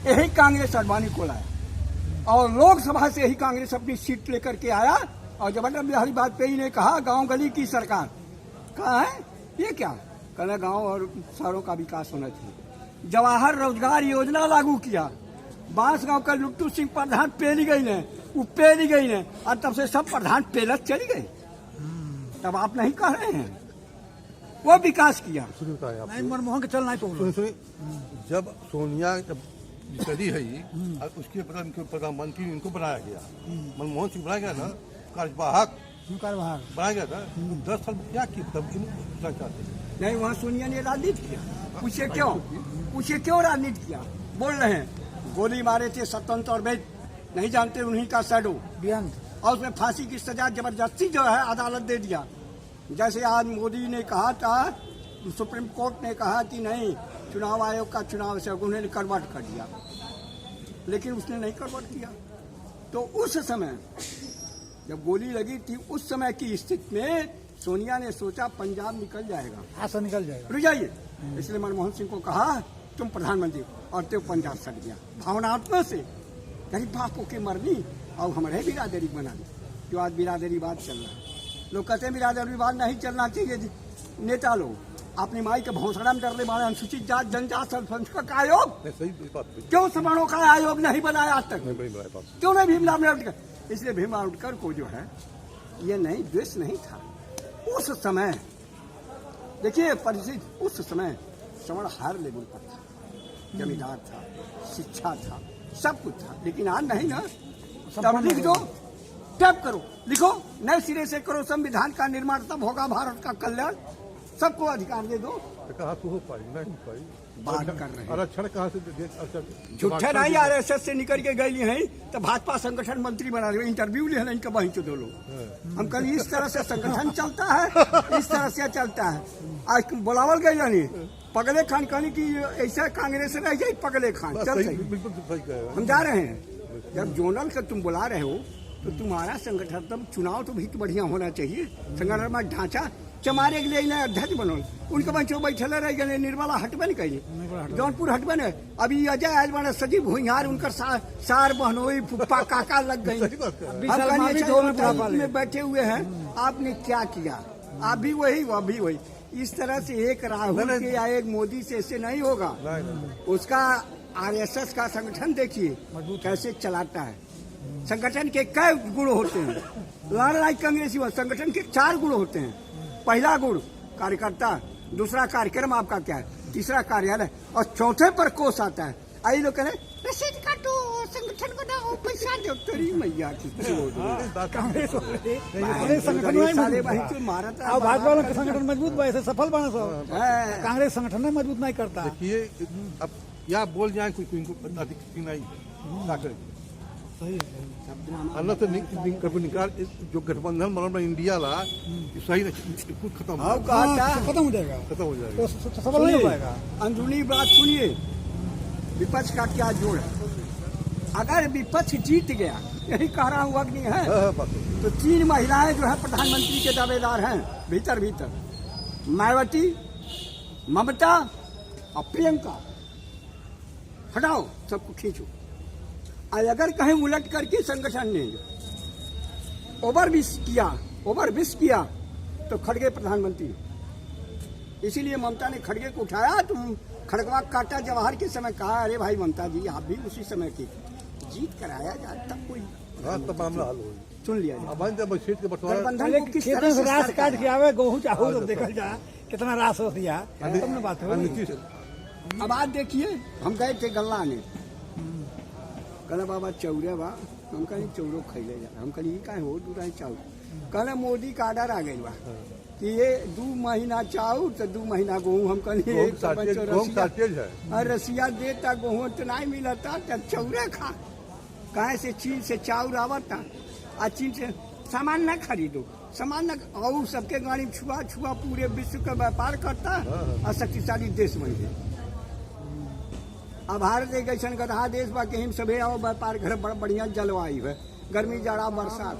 यही कांग्रेस आडवाणी को लाया और लोकसभा से यही कांग्रेस अपनी सीट लेकर के आया। और जब अटल बिहारी वाजपेयी ने कहा गांव गली की सरकार, कहा है ये क्या, कहना गांव और शहरों का विकास होना चाहिए। जवाहर रोजगार योजना लागू किया, बांसगांव का लुट्टू सिंह प्रधान पेली गई ने, वो पेली गई ने, और तब से सब प्रधान पेलत चली गई। तब आप नहीं कह रहे हैं वो विकास किया। नहीं, मनमोहन के चल नहीं तो सुनिए, जब सोनिया जब चली है और उसके प्रधानमंत्री इनको बनाया गया, मनमोहन सिंह बनाया गया ना, कार्यवाहक बनाया गया था, 10 साल क्या किया तब नहीं, वहाँ सोनिया ने राजनीति किया। पूछे क्यों राजनीति किया। बोल रहे हैं गोली मारे थे स्वतंत्र और वैद, नहीं जानते उन्हीं का शैडो, और उसमें फांसी की सजा जबरदस्ती जो है अदालत दे दिया। जैसे आज मोदी ने कहा था, सुप्रीम कोर्ट ने कहा कि नहीं चुनाव आयोग का चुनाव से उन्होंने कन्वर्ट कर दिया, लेकिन उसने नहीं कन्वर्ट किया। तो उस समय जब गोली लगी थी, उस समय की स्थिति में सोनिया ने सोचा पंजाब निकल जाएगा, ऐसा निकल जाएगा, रुक जाइए। इसलिए मनमोहन सिंह को कहा तुम प्रधानमंत्री, और तो पंजाब सट गया भावनात्मक से, कहीं बापों की मरनी और हमारे बिरादरी बना दी। जो आज बिरादरीवाद चल रहा है, लोग कहते हैं बिरादरीवाद नहीं चलना चाहिए। नेता लोग अपनी माई के भौसड़ा में डरने वाले अनुसूचित जात जनजाति अल्पसंख्यक का आयोग, क्यों सवर्णों का आयोग नहीं बनाया आज तक, क्यों नहीं भीमराव अम्बेडकर। इसलिए भीमराव अम्बेडकर को जो है ये नहीं द्वेष नहीं था उस समय। देखिए परिस्थिति उस समय सवर्ण हायर लेवल पर था, जमींदार था, शिक्षा था, सब कुछ था, लेकिन आज नहीं ना। तब लिख दो, तब करो, लिखो नए सिरे से करो संविधान का निर्माण, तब होगा भारत का कल्याण, सबको अधिकार दे दो। कहा तो हो पाई नहीं पाई, बात कर रहे हैं आरक्षण कहाँ से झूठे नहीं। RSS से निकल के गई है तो भाजपा संगठन मंत्री बना रहे, इंटरव्यू ले इनका वहीं तो दो लोग। हम कल इस तरह से संगठन चलता है, इस तरह से चलता है। आज बुलावल गई नहीं पगले खान कहने की ऐसा कांग्रेस रह जाए, पगले खान चल हम जा रहे हैं। जब जोनल का तुम बुला रहे हो तो तुम्हारा संगठन, तब चुनाव तो भी तो बढ़िया होना चाहिए। संगठन में ढांचा चमारे के लिए इन्हें अध्यक्ष बनो, उनके बच्चों बैठे रह गए, निर्मला हटबे नहीं कही, जौनपुर हटबे नहीं। अभी अजय आज बना सजीव भूइहार, उनकर सार बहनोई फुप्पा काका लग गई, में बैठे हुए हैं। आपने क्या किया, आप भी वही वह भी वही। इस तरह से एक राहुल के या एक मोदी से ऐसे नहीं होगा। उसका RSS का संगठन देखिए कैसे चलाता है। संगठन के कई गुण होते हैं, लड़ाई कांग्रेसी संगठन के 4 गुण होते हैं। पहला गुण कार्यकर्ता, दूसरा कार्यक्रम आपका क्या है, तीसरा कार्यालय, और चौथे पर कोष आता है। आई लोग कह रहे रसीद काटो, संगठन बनाओ, पैसा दो, तेरी मैया की भाजपा का संगठन मजबूत बा, ऐसे सफल बना सब। कांग्रेस संगठन मजबूत नहीं करता। देखिए अब या बोल जाए कोई नहीं अन्ना तो निकाल जो गठबंधन बना इंडिया ला सही कुछ खत्म हो जाएगा, खत्म हो जाएगा, तो सफल नहीं हो पाएगा। अंदरूनी बात सुनिए, विपक्ष का क्या जोड़ है। अगर विपक्ष जीत गया, यही कह रहा हूँ अग्नि है, तो 3 महिलाएं जो है प्रधानमंत्री के दावेदार हैं भीतर भीतर, मायावती, ममता और प्रियंका। हटाओ, सबको खींचो। अगर कहीं उलट करके संगठन ने ओवरविश किया तो खड़गे प्रधानमंत्री। इसीलिए ममता ने खड़गे को उठाया, तुम खड़गवा काटा जवाहर के समय। कहा अरे भाई ममता जी आप भी उसी समय की, जीत कराया जाए तब कोई तब मामला हल हो। सुन लिया सीट के बंटवारा रास काट के आवे गेहूं चाहो तो देखल जा कितना रास हो दिया, तब न बात हो। अब आज देखिए, हम गए थे गल्ला ने, कहना बाबा चौरे बा, हम कहीं चौरो खैले जा, हम कहीं का हो दूरा चाउर। कहना मोदी का ऑर्डर आ गई बा कि ये 2 महीना चाउर तो 2 महीना गेहूँ। हम कहीं रसिया देता गेहूँ तो नहीं मिलता, तब चौरे खा। कहे से चीन से चाउर आवता, आ चीन से सामान न खरीदो, सामान न, और सबके गाड़ी छुआ पूरे विश्व का व्यापार करता और शक्तिशाली देश बन गए। अब भारत एक ऐसा गधा देश बा कि हम सभे आओ व्यापार घर बड़ा बढ़िया जलवायु है, गर्मी जाड़ा बरसात।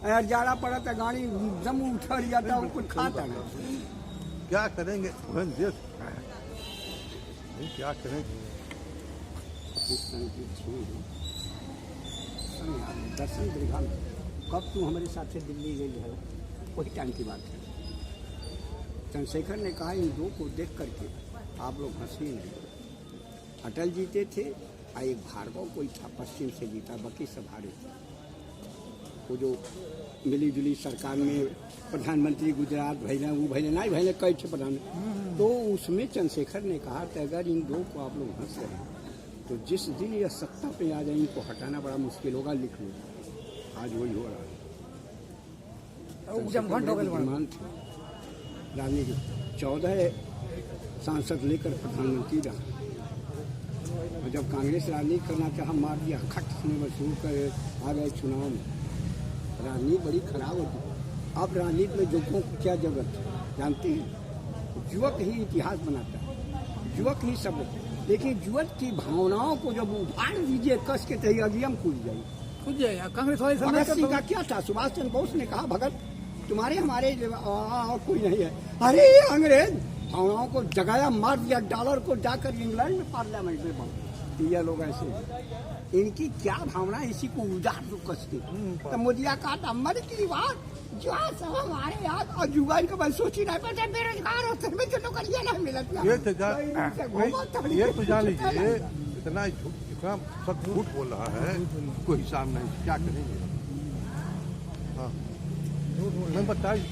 अगर जाड़ा पड़ा तो गाड़ी दम उठर जाता है, कुछ खाता नहीं। क्या करेंगे देश, क्या करेंगे। इस सन की थी दर्शन दीर्घा में कब तू हमारे साथ से दिल्ली गई है, वही टाइम की बात है। चंद्रशेखर ने कहा इन दो को देख करके आप लोग हंसी नहीं। अटल जीते थे और एक भार्गव कोई था पश्चिम से जीता, बाकी सब हारे थे। वो जो मिली जुली सरकार में प्रधानमंत्री गुजरात भैया वो भैया नहीं भैया कई थे प्रधान, तो उसमें चंद्रशेखर ने कहा कि अगर इन दो को आप लोग हंस रहे हैं तो जिस दिन ये सत्ता पे आ जाए इनको हटाना बड़ा मुश्किल होगा, लिख लो। आज वही हो रहा है। राजनीति 14 सांसद लेकर प्रधानमंत्री रहा, और जब कांग्रेस राजनीति करना चाहा मार दिया, खट ने वसूल कर आ गए चुनाव में। राजनीति बड़ी खराब होती है। अब राजनीति में युवकों को क्या जरूरत है जानते हैं? युवक ही इतिहास बनाता है, युवक ही सब। लेकिन युवक की भावनाओं को जब उभार दीजिए कस के तही अगियम कूद जाएगा। कांग्रेस वाले भगत सिंह का क्या था? सुभाष चंद्र बोस ने कहा भगत तुम्हारे हमारे और कोई नहीं है। अरे अंग्रेज भावनाओं को जगाया, मार दिया, डॉलर को जाकर इंग्लैंड में पार्लियामेंट में बांट दिया। लोग ऐसे इनकी क्या भावना, इसी को उजाड़ दो कसते। तो मोदिया का अमर की बात जो सब हमारे यहाँ और युवा इनको बस सोची नहीं पाते, बेरोजगार होते हैं, तो नौकरियां नहीं मिलती। ये तो जान लीजिए इतना सब झूठ बोल रहा है, कोई हिसाब नहीं, क्या करेंगे? हाँ मैं बताइए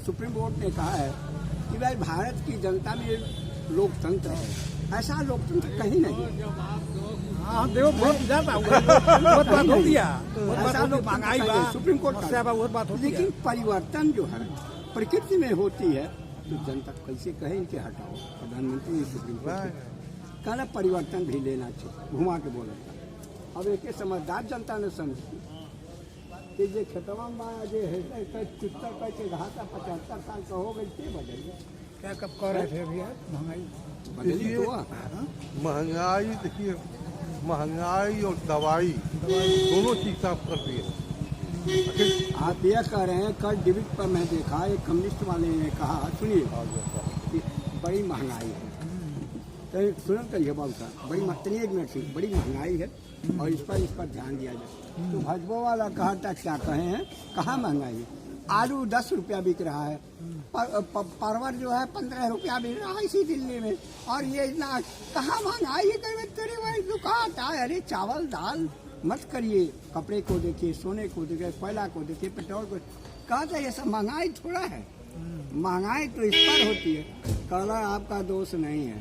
सुप्रीम कोर्ट ने कहा है कि भाई भारत की जनता में लोकतंत्र है, ऐसा लोकतंत्र कहीं नहीं। हाँ देखो बहुत ज्यादा हो गया, महंगाई सुप्रीम कोर्ट का बहुत बात होती है। लेकिन परिवर्तन जो है प्रकृति में होती है तो जनता कैसे कहे इनके हटाओ? प्रधानमंत्री सुप्रीम कोर्ट कहना परिवर्तन भी लेना चाहिए, घुमा के बोला। अब एक समझदार जनता ने समझी कि जो खेतवा में जो है चित्तर करके घाटा 75 साल का हो गई, के बदलिए क्या कब कह रहे थे भैया? महंगाई देखिए, महंगाई और दवाई दोनों चीज साफ कर दी है। आप ये कह रहे हैं, कल डिबेट पर मैं देखा एक कम्युनिस्ट वाले ने कहा, सुनिए कि बड़ी महंगाई है, तो सुनो करिए बाबू साहब, बड़ी एक मिनट से बड़ी महंगाई है और इस पर ध्यान दिया जाए। तो भाजपा वाला कहा था क्या कहे हैं, कहाँ महंगाई है? आलू 10 रुपया बिक रहा है, परवल जो है 15 रुपया बिक रहा है इसी दिल्ली में, और ये इतना कहाँ महंगाई है? तेरे वही दुकान था। अरे चावल दाल मत करिए, कपड़े को देखिए, सोने को देखिए, कोयला को देखिए, पेट्रोल को। कहा था ये सब महंगाई थोड़ा है, महंगाई तो इस पर होती है। कहना आपका दोष नहीं है।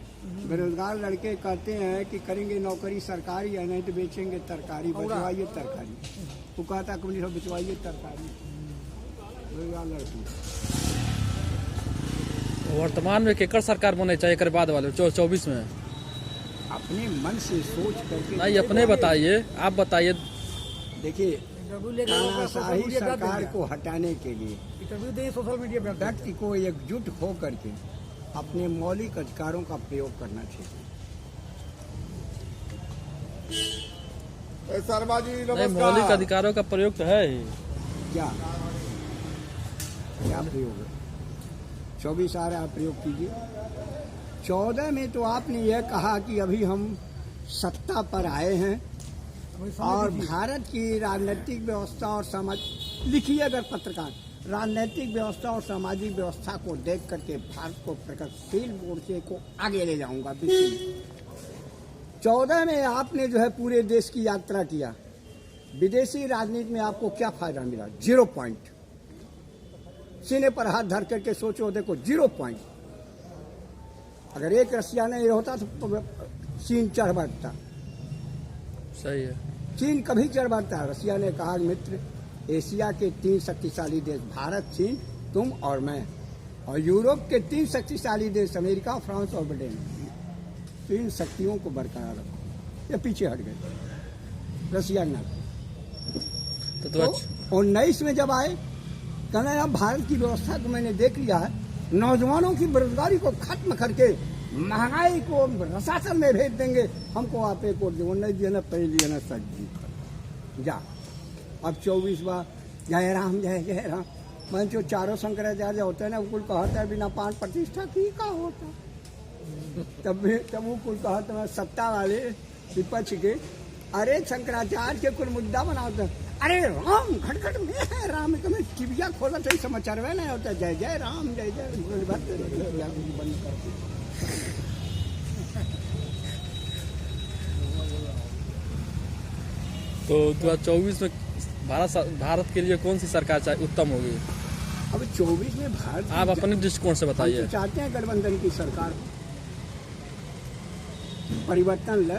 बेरोजगार लड़के कहते हैं कि करेंगे नौकरी सरकारी है, नहीं तो बेचेंगे तरकारी, बचवाइए तरकारी। वो कहता कम्युनिस्ट बचवाइए तरकारी। वर्तमान में केकर सरकार बने चाहिए कर बाद वाले 24 में? अपने मन से सोच करके नहीं, अपने बताइए, आप बताइए। देखिए तानाशाही सरकार को हटाने के लिए सोशल मीडिया पे व्यक्ति को एकजुट हो करके अपने मौलिक अधिकारों का प्रयोग करना चाहिए। नहीं, मौलिक अधिकारों का प्रयोग तो है ही। क्या प्रयोग है? 24 आ रहा, आप प्रयोग कीजिए। 14 में तो आपने यह कहा कि अभी हम सत्ता पर आए हैं और भारत की राजनीतिक व्यवस्था और समाज, लिखिए अगर पत्रकार, राजनीतिक व्यवस्था और सामाजिक व्यवस्था को देख करके भारत को प्रगतिशील मोर्चे को आगे ले जाऊंगा। 14 में आपने जो है पूरे देश की यात्रा किया, विदेशी राजनीति में आपको क्या फायदा मिला? 0 पॉइंट। सीने पर हाथ धर करके सोचो, देखो 0 पॉइंट। अगर एक रसिया नहीं होता तो चीन चढ़ बढ़ता। सही है, चीन कभी चढ़ बढ़ता। रसिया ने कहा मित्र, एशिया के 3 शक्तिशाली देश भारत, चीन, तुम और मैं, और यूरोप के 3 शक्तिशाली देश अमेरिका, फ्रांस और ब्रिटेन, 3 शक्तियों को बरकरार रखो। ये पीछे हट गए रसिया ना। तो 19 में जब आए, कहना अब भारत की व्यवस्था को मैंने देख लिया है, नौजवानों की बेरोजगारी को खत्म करके महंगाई को रसातल में भेज देंगे। हमको आप एक और नहीं दिया ना, पहले ना सब्जी जा। अब 24 बार जय राम जय जय राम, मैं जो चारों शंकराचार्य होते हैं ना, उनको कहता है बिना पान प्रतिष्ठा की का होता। तब वो कुल कहा तुम्हारा सत्ता वाले विपक्ष के, अरे शंकराचार्य के कुल मुद्दा बनाओ तो अरे राम खटखट में है राम, तुम्हें टीविया खोला तो समाचार में नहीं होता जय जय राम जय जय बंद कर। तो 2024 में भारत के लिए कौन सी सरकार उत्तम होगी? अब 24 में भारत आप अपने दृष्टिकोण से बताइए। हम तो चाहते हैं गठबंधन की सरकार परिवर्तन ले,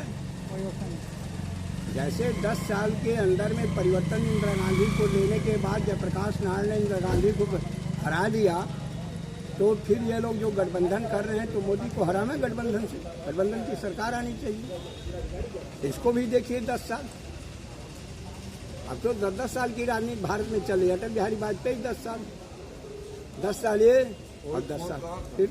जैसे 10 साल के अंदर में परिवर्तन इंदिरा गांधी को लेने के बाद जयप्रकाश नारायण ने इंदिरा गांधी को हरा दिया, तो फिर ये लोग जो गठबंधन कर रहे हैं तो मोदी को हराना गठबंधन से, गठबंधन की सरकार आनी चाहिए। इसको भी देखिए 10 साल, अब तो 10 साल की राजनीति भारत में चली। अटल बिहारी वाजपेयी 10 साल ये और 10 साल फिर